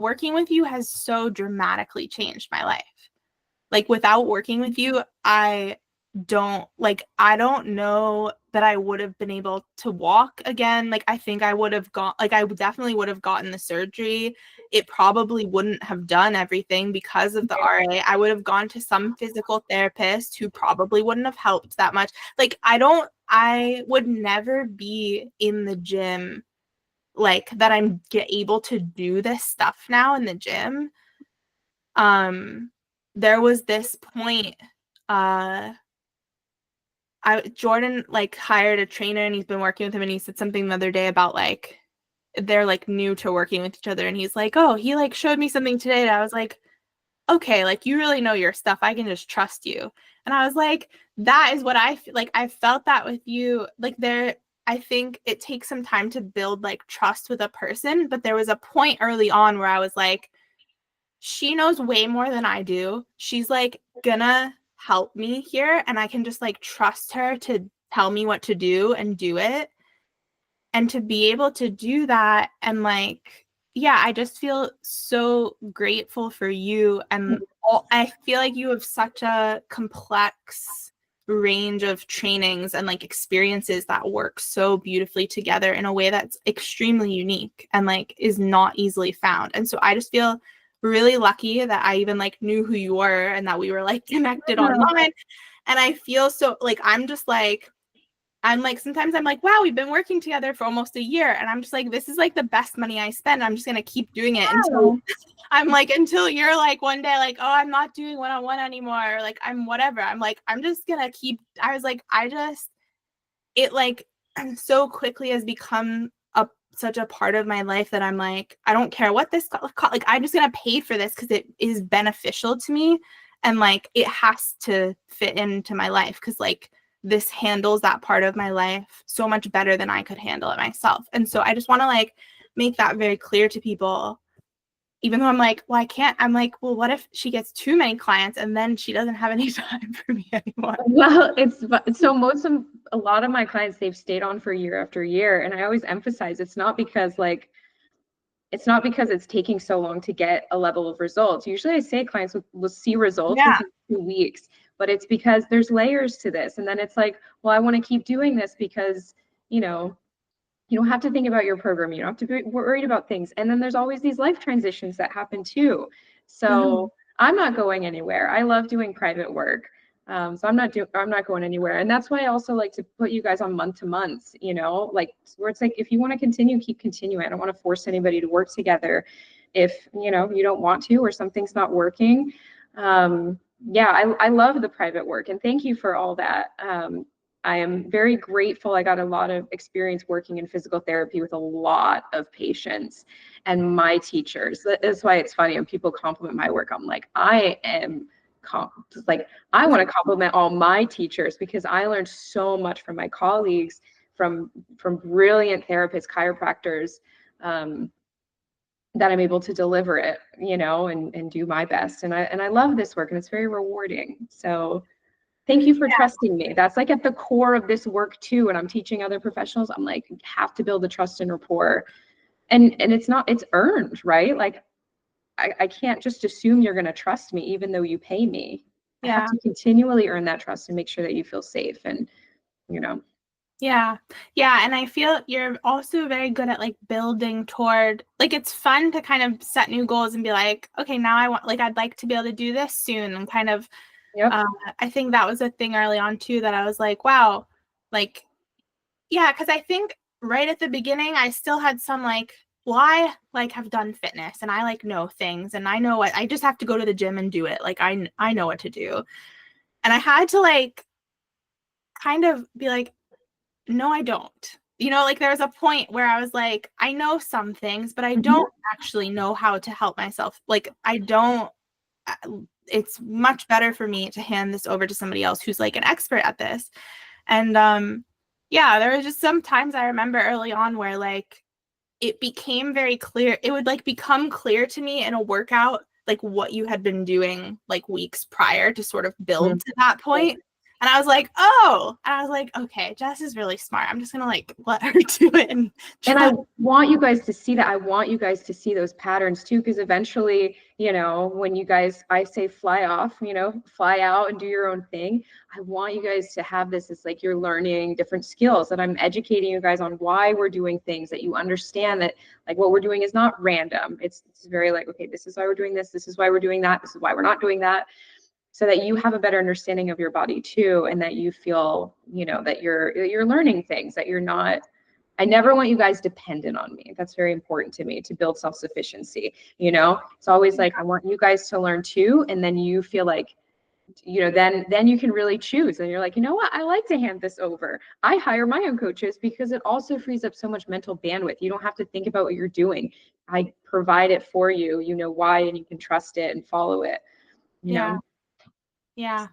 working with you has so dramatically changed my life. Like without working with you, I don't know that I would have been able to walk again. Like I think I would have I definitely would have gotten the surgery. It probably wouldn't have done everything because of the RA. I would have gone to some physical therapist who probably wouldn't have helped that much. Like I would never be in the gym like that. I'm able to do this stuff now in the gym. There was this point, Jordan like hired a trainer and he's been working with him, and he said something the other day about like they're like new to working with each other, and he's like, oh, he like showed me something today, and I was like, okay, like you really know your stuff, I can just trust you. And I was like, that is what I feel like. I felt that with you. Like I think it takes some time to build like trust with a person, but there was a point early on where I was like, she knows way more than I do. She's like gonna help me here, and I can just like trust her to tell me what to do and do it. And to be able to do that, and like, yeah, I just feel so grateful for you. And I feel like you have such a complex range of trainings and like experiences that work so beautifully together in a way that's extremely unique and like is not easily found. And so I just feel really lucky that I even like knew who you were and that we were like connected online. And I feel so like I'm like sometimes I'm like, wow, we've been working together for almost a year, and I'm just like, this is like the best money I spend. I'm just gonna keep doing it until I'm like, until you're like one day like, oh, I'm not doing one-on-one anymore, or like I'm whatever. I'm like, I'm just gonna keep. I was like, it like so quickly has become such a part of my life that I'm like, I don't care what this like, I'm just gonna pay for this because it is beneficial to me, and like it has to fit into my life because like this handles that part of my life so much better than I could handle it myself. And so I just want to like make that very clear to people, even though I'm like, well, I can't. I'm like, well, what if she gets too many clients and then she doesn't have any time for me anymore? Well, a lot of my clients, they've stayed on for year after year. And I always emphasize it's not because it's taking so long to get a level of results. Usually I say clients will see results within 2 weeks, but it's because there's layers to this. And then it's like, well, I want to keep doing this because, you don't have to think about your program. You don't have to be worried about things. And then there's always these life transitions that happen too. So I'm not going anywhere. I love doing private work. So I'm not going anywhere. And that's why I also like to put you guys on month to month, like where it's like, if you want to continue, keep continuing. I don't want to force anybody to work together if, you don't want to, or something's not working. I love the private work, and thank you for all that. I am very grateful. I got a lot of experience working in physical therapy with a lot of patients and my teachers. That's why it's funny when people compliment my work. I'm like, I want to compliment all my teachers because I learned so much from my colleagues, from brilliant therapists, chiropractors, that I'm able to deliver it, and do my best. And I love this work, and it's very rewarding. So thank you for trusting me. That's like at the core of this work too. And I'm teaching other professionals. I'm like, you have to build the trust and rapport. And it's earned, right? Like I can't just assume you're going to trust me, even though you pay me. I have to continually earn that trust and make sure that you feel safe and, Yeah. And I feel you're also very good at like building toward, like, it's fun to kind of set new goals and be like, okay, now I'd like to be able to do this soon. And kind of, I think that was a thing early on too, that I was like, wow, like, yeah. Cause I think right at the beginning, I still had some like, well, I like have done fitness and I like know things and I know what, I just have to go to the gym and do it. Like, I know what to do. And I had to like, kind of be like, no, I don't. Like there was a point where I was like, I know some things, but I don't actually know how to help myself. Like it's much better for me to hand this over to somebody else who's like an expert at this. And there were just some times I remember early on where like it became very clear. It would like become clear to me in a workout, like what you had been doing like weeks prior to sort of build to that point. And I was like, oh, and I was like, okay, Jess is really smart. I'm just gonna like let her do it. And I want you guys to see that. I want you guys to see those patterns too, because eventually, you know, when you guys, I say fly off, you know, fly out and do your own thing. I want you guys to have this as like you're learning different skills, and I'm educating you guys on why we're doing things, that you understand that like what we're doing is not random. It's very like, okay, this is why we're doing this. This is why we're doing that. This is why we're not doing that. So that you have a better understanding of your body too, and that you feel, you know, that you're learning things, that you're not. I never want you guys dependent on me. That's very important to me, to build self-sufficiency. You know, it's always like, I want you guys to learn too. And then you feel like, you know, then you can really choose. And you're like, you know what? I like to hand this over. I hire my own coaches because it also frees up so much mental bandwidth. You don't have to think about what you're doing. I provide it for you. You know why, and you can trust it and follow it, you know? Yeah. So